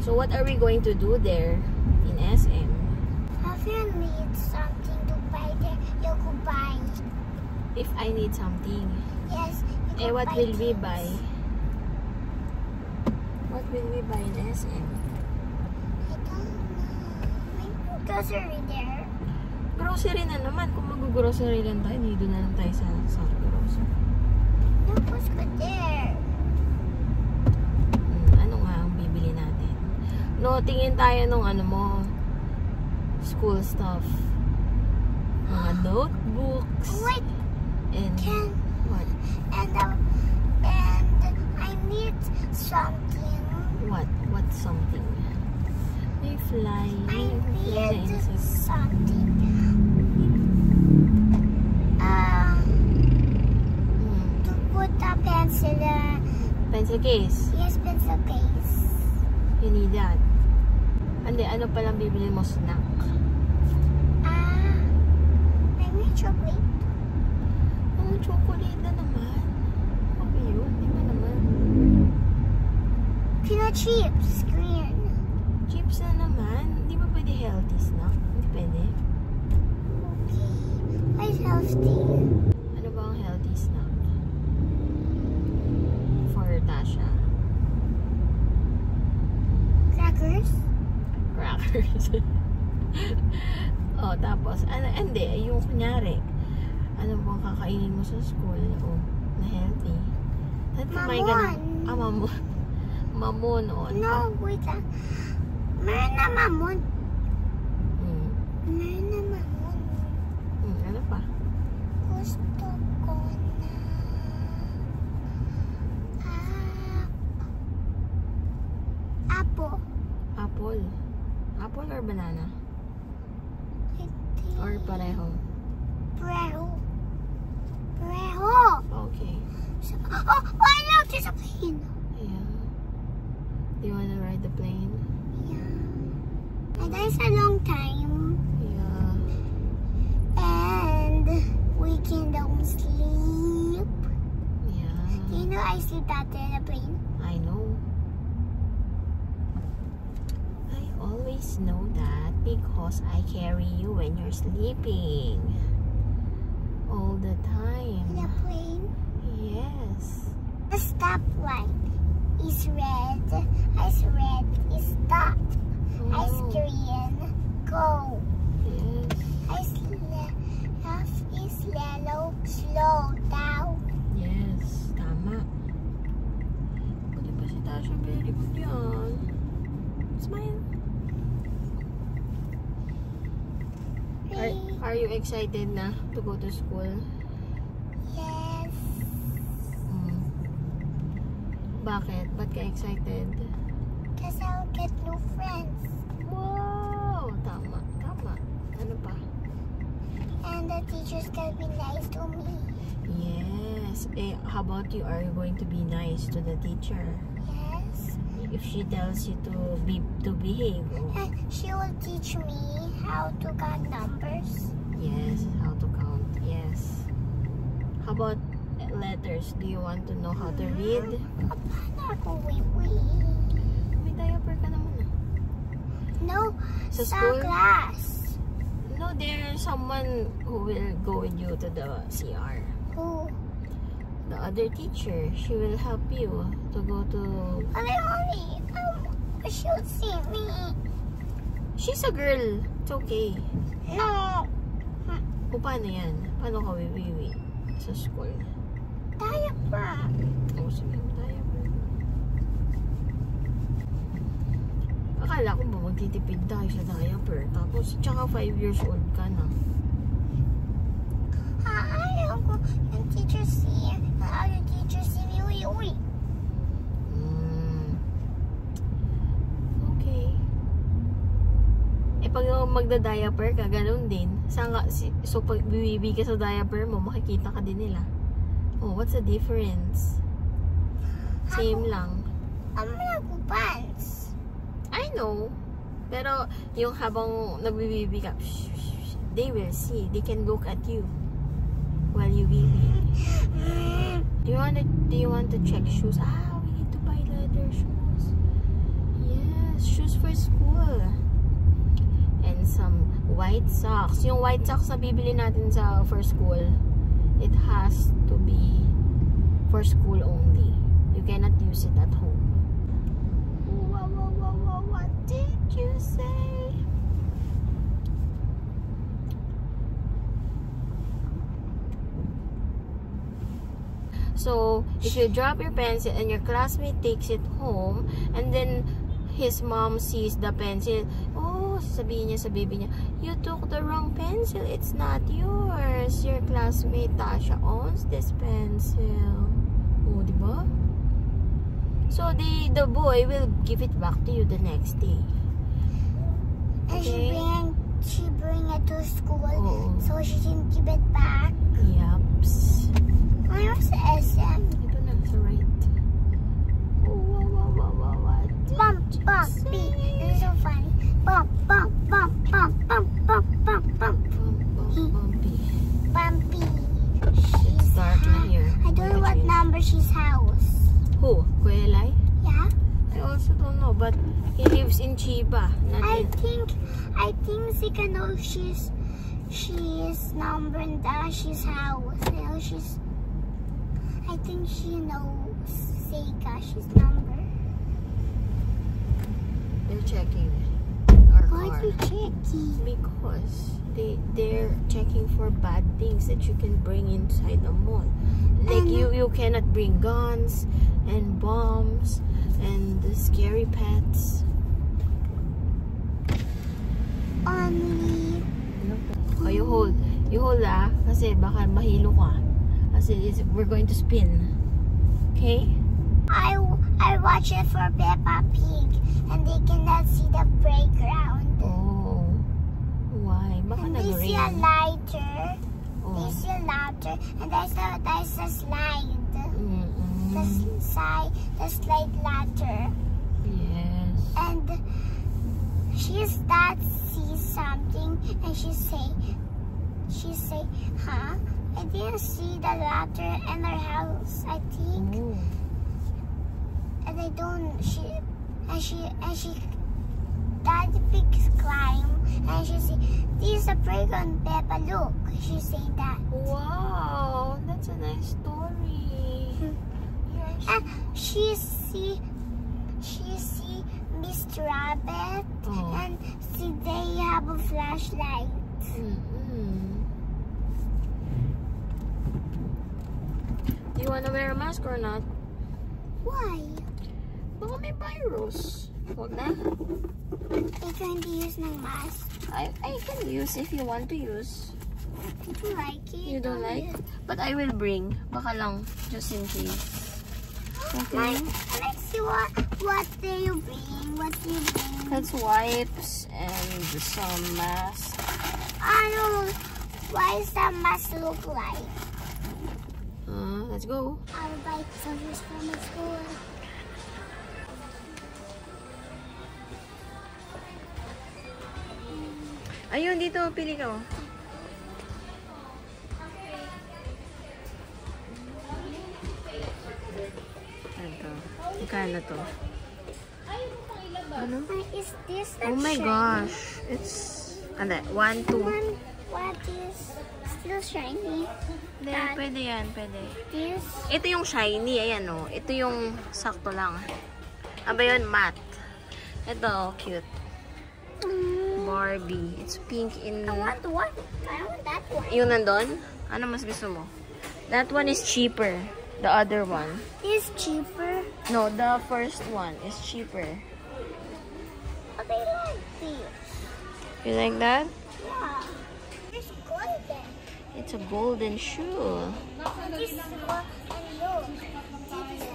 So what are we going to do there in SM? If you need something to buy there, you could buy. If I need something. Yes. What will we buy? What will we buy in SM? I don't know. Maybe grocery there. Grocery na naman. Kung mag-grocery lang tayo, dito na lang tayo sa grocery. No, let's go there. Ano nga ang bibili natin? No, tingin tayo nung ano mo, school stuff. Mga notebooks. Wait. And what? And I need something. What something? May fly. I need insects. something. To put a pencil. Pencil case? Yes, pencil case. You need that. Andi, ano palang bibili mo? Snack? Maybe chocolate. Oh, chocolate na naman. Okay yun. Di ba naman? Peanut chips. Green. Chips na naman. Di ba pwede healthy snack? Hindi pwede. Okay. Why is healthy? Ano ba ang healthy snack? For Tasha. Crackers. Crackers. Oh, tapos, hindi, yung kunyari, ano bang kakainin mo sa school, na healthy? Mamon. Mamon. Mamon, No, wait lang. Meron na mamon. Meron na mamon. Ano pa? Gusto ko na apple. Apple. Apple or banana? Hindi. Or pareho? Pareho. Pareho. Okay. I love this plane. Yeah. Do you wanna ride the plane? Yeah. And that's a long time. Yeah. And we can don't sleep. Yeah. You know I sleep better in a plane. I know. I always know that because I carry you when you're sleeping. All the time. In a plane. Yes. The stoplight is red. Ice red is stop. Ice Oh. green, go. Yes. Ice left is yellow, slow down. Yes. Tama. Buti pa si Tasha, very good yan. Smile. Are you excited na to go to school? Yes. Bakit? Ba't ka excited? Because I'll get new friends. Wow! Tama. Tama. Ano pa? And the teachers can be nice to me. Yes. How about you? Are you going to be nice to the teacher? Yes. If she tells you to behave. And she will teach me how to count numbers. Yes. How to count. Yes. How about letters? Do you want to know how to read? Paano ako wiwi? May diaper ka naman. No, Sa sa school? class. No, there's someone who will go with you to the CR. Who? The other teacher. She will help you to go to... She'll see me. She's a girl. It's okay. No. O paano yan? Paano ka wiwiwi sa school? Diaper. O sige, diaper. Akala ko ba magtitipid tayo sa diaper? Tapos, tsaka 5 years old ka na. Ayaw ko yung teacher see. Ayaw yung teacher see me. Uy. Okay. Pag magda-diaper ka, ganun din. So, pag bibibi ka sa diaper mo, makikita ka din nila. Oh, what's the difference? Same lang. Wala ko pants. I know. Pero, yung habang nagbibibi ka, they will see. They can look at you while you bibi. Do you want to check shoes? We need to buy leather shoes. Yes, for school. And some white socks. Yung white socks na bibili natin sa for school, it has to be for school only. You cannot use it at home. What did you say? So, if you drop your pencil and your classmate takes it home, and then his mom sees the pencil, oh, sabihin niya sa baby niya, you took the wrong pencil, it's not yours. Your classmate Tasha owns this pencil. Oh, diba? So, the boy will give it back to you the next day. Okay. And she bring it to school, so she can give it back. Yups. Where's the SM? Ito na, sa right. What? Bump, beat. This is so funny. Bump, bump, bump, bump, bump, bump, bump, bump. Bumpy. Bumpy. It's dark na here. I don't know what number she's house. Who? Kuya Eli? Yeah. I also don't know, but he lives in Chiba. I think Zika knows she's number in Dashi's house. You know, I think she knows Zika's number. They're checking our Why car. are you checking? Because they're checking for bad things that you can bring inside the mall. Like you cannot bring guns and bombs and the scary pets. Only. Oh, you hold kasi baka mahilo ka. Kasi we're going to spin. Okay? I watch it for Peppa Pig, and they cannot see the playground. Oh. Why? Baka And they see a nag-rain. lighter. Oh. They see a lighter, and there's a slide. The slide ladder. Yes. And she's that sees something, and she say, huh? I didn't see the ladder in her house, I think. Oh. And I don't, that big climb, and she say, this is a playground, Peppa, look. She say that. Wow, that's a nice story. And she see Mr. Rabbit, and see they have a flashlight. Do you want to wear a mask or not? Why? Baka may virus. Huwag na. They going to use my mask. I can use if you want to use. I don't like it. You don't like? But I will bring. Baka lang, just in case. Okay. Let's see what do you bring? What do you bring? That's wipes and some mask. I don't know. What does that mask look like? Let's go. I'll buy some from my school. Ayun, dito. Pili ka. Ito. Magkano to? Ano? Is this the Oh my shiny? gosh. It's... Ano? 1, 2. What is still shiny? Hindi, pwede yan. Pwede. This? Ito yung shiny. Ayan o. Ito yung sakto lang. Aba yun, matte. Ito, cute. Barbie. It's pink in... I want one. I want that one. Yung nandun? Ano mas gusto mo? That one is cheaper. The other one. This cheaper. No, the first one is cheaper. But I like this. You like that? Yeah. It's golden. It's a golden shoe. This is what I love. This is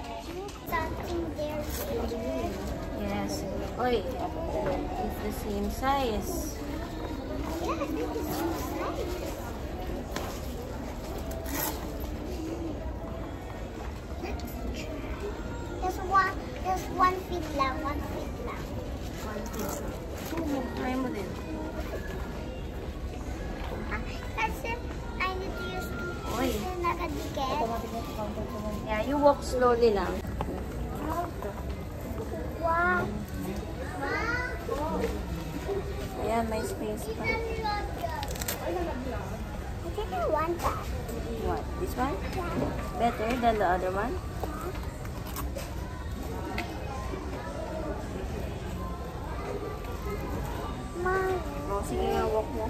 something there. Yes. Oy, it's the same size. Yeah, this is so nice. There's one feet lang, 1 feet lang. Try mo din. Kasi I need to use Oy. nakadikit. Yeah, you walk slowly lang. Wow. Wow. Ayan, may space pa. I think I want that. What? This one? Yeah. Better than the other one? Mom, Oh, sige nga, walk mo.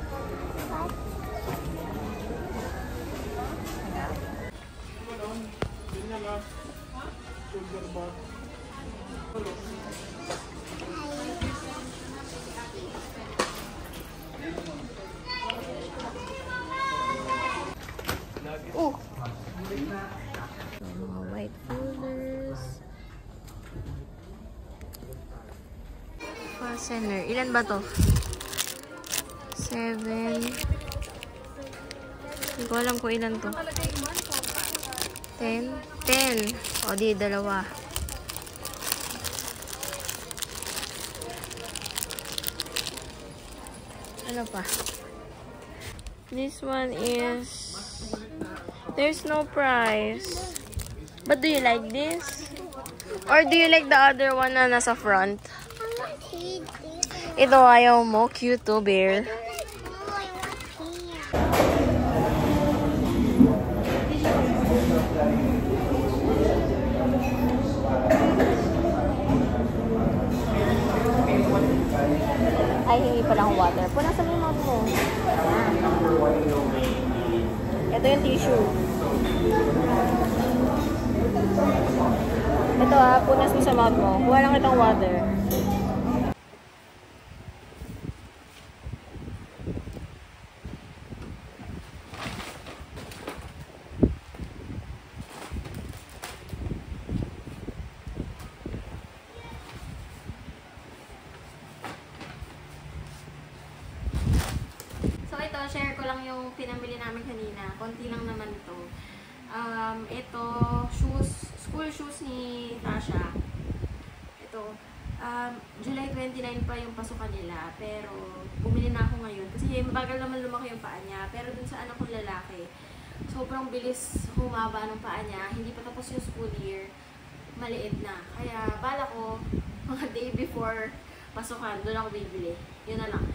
what? Oh! Mga white folders. Fastener. Ilan ba to? 7. Hindi ko alam kung ilan to. 10? 10. O, di, dalawa. Ano pa? This one is... There's no price. But do you like this? Or do you like the other one na nasa front? I want this. Ito, ayaw mo. Cute to, bear. No, I want pink. Ay, hingi pala akong water. Punasan mo yung mouth mo. Ito yung tissue. Ito punas mo sa mouth mo. Kuha lang itong water. Share ko lang yung pinamili namin kanina. Konti lang naman ito. Ito, shoes, school shoes ni Tasha. Ito, July 29 pa yung pasukan nila. Pero, bumili na ako ngayon. Kasi mabagal naman lumaki yung paa niya. Pero dun sa anak kong lalaki, sobrang bilis humaba ng paa niya. Hindi pa tapos yung school year. Maliit na. Kaya, bala ko, mga day before pasukan, doon ako bibili. Yun na lang.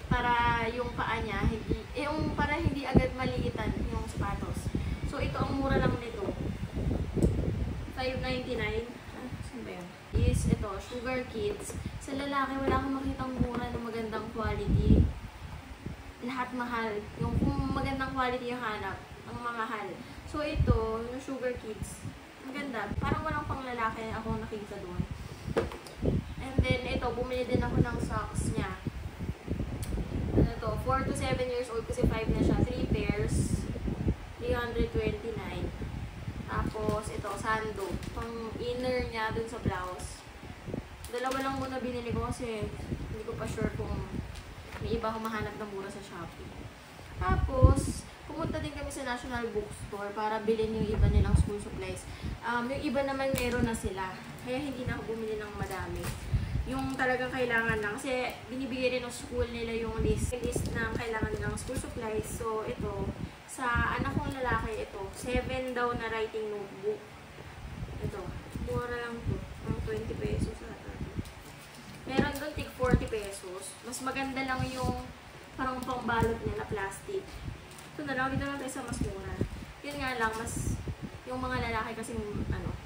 Para yung paa niya, para hindi agad maliitan yung sapatos. So, ito ang mura lang nito. $5.99. Saan ba yun? Is ito, Sugar Kids. Sa lalaki, wala akong makitang mura ng magandang quality. Lahat mahal. Yung kung magandang quality yung hanap, ang mamahal. So, ito, yung Sugar Kids. Maganda. Parang walang pang lalaki ako nakita doon. And then, ito, bumili din ako ng socks niya. 4 to 7 years old kasi 5 na siya. 3 pairs. $329. Tapos, ito, sando. Pang inner niya dun sa blouse. Dalawa lang muna binili ko kasi hindi ko pa sure kung may iba akong mahanap ng mura sa Shopee. Tapos, pumunta din kami sa National Bookstore para bilhin yung iba nilang school supplies. Yung iba naman meron na sila. Kaya hindi na ako bumili ng madami. Yung talagang kailangan lang. Kasi binibigay rin ng school nila yung list ng kailangan nilang school supplies. So, ito. Sa anak kong lalaki, ito. 7 daw na writing notebook. Ito. Mura lang to. Ang 20 pesos ata. Meron doon tig 40 pesos. Mas maganda lang yung parang pangbalot niya na plastic. Ito na lang. Dito lang tayo sa mas mura. Yun nga lang. Mas yung mga lalaki kasi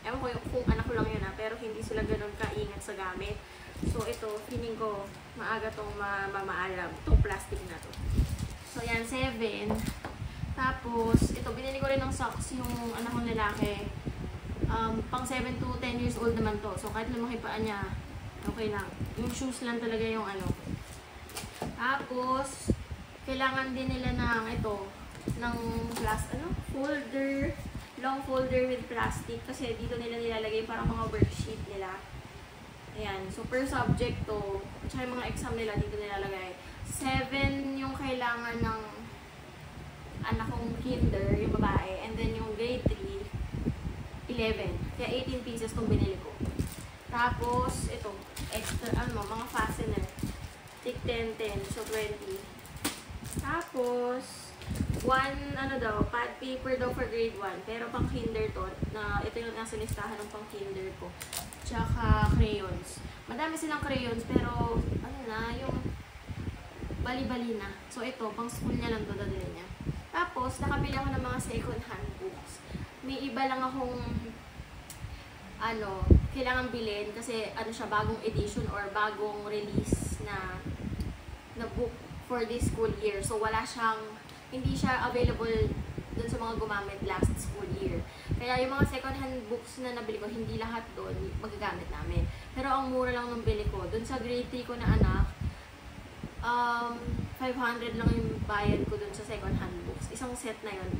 ewan ko kung anak ko lang yun pero hindi sila ganun kaingat sa gamit. So, ito, feeling ko, maaga itong mamaalam. Itong plastic na to. So, yan, 7. Tapos, ito, binili ko rin ng socks yung anak kong lalaki. Pang 7 to 10 years old naman to. So, kahit lumaki paa niya, okay lang. Yung shoes lang talaga yung Tapos, kailangan din nila ng ng folder, long folder with plastic. Kasi dito nila nilalagay parang mga worksheet nila. Ayan. So, per subject to, at saka yung mga exam nila, dito nilalagay. 7 yung kailangan ng anak kong kinder, yung babae. And then, yung grade 3, 11. Kaya 18 pieces itong binili ko. Tapos, ito, extra, mga fastener. Tig 10, 10. So, 20. Tapos, pad paper daw for grade 1. Pero pang kinder to, ito yung nasa listahan ng pang kinder ko. Tsaka crayons. Madami silang crayons, pero yung bali-bali na. So, ito, pang school niya lang dadalhin niya. Tapos, nakabili ako ng mga second-hand books. May iba lang akong, kailangan bilhin kasi, siya, bagong edition or bagong release na book for this school year. So, hindi siya available dun sa mga gumamit last school year. Kaya yung mga second-hand books na nabili ko, hindi lahat doon magagamit namin. Pero ang mura lang nung bili ko, dun sa grade 3 ko na anak, 500 lang yung bayad ko dun sa second-hand books. Isang set na yun.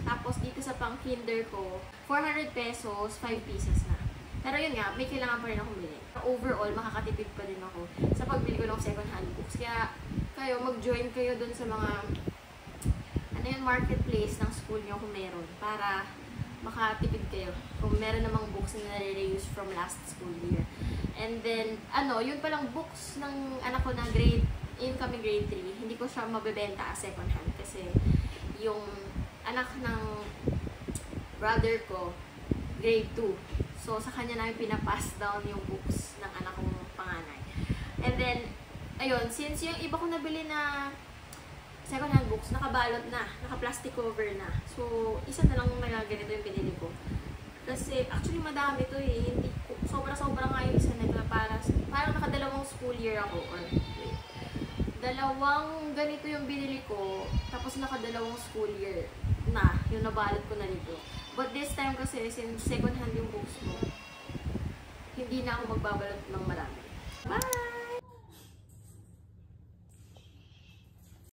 Tapos dito sa pang kinder ko, 400 pesos, 5 pieces na. Pero yun nga, may kailangan pa rin akong bili. Overall, makakatipid pa din ako sa pagbili ko ng second-hand books. Kaya mag-join kayo dun sa mga yung marketplace ng school nyo kung meron para makatipid kayo kung meron namang books na nare-reuse from last school year. And then, yun palang books ng anak ko na incoming grade 3, hindi ko siya mabebenta as second hand kasi yung anak ng brother ko, grade 2. So, sa kanya namin pinapass down yung books ng anak kong panganay. And then, ayun, since yung iba ko nabili na second-hand books, nakabalot na, naka-plastic cover na. So, isa na lang ganito yung pinili ko. Kasi, actually, madami to eh. Hindi, sobra-sobra nga yung isa na ito. Parang nakadalawang school year ako. Or, wait. Dalawang ganito yung binili ko, tapos nakadalawang school year na, yung nabalot ko na dito. But this time kasi, since second-hand yung books ko, hindi na ako magbabalot ng marami. Bye!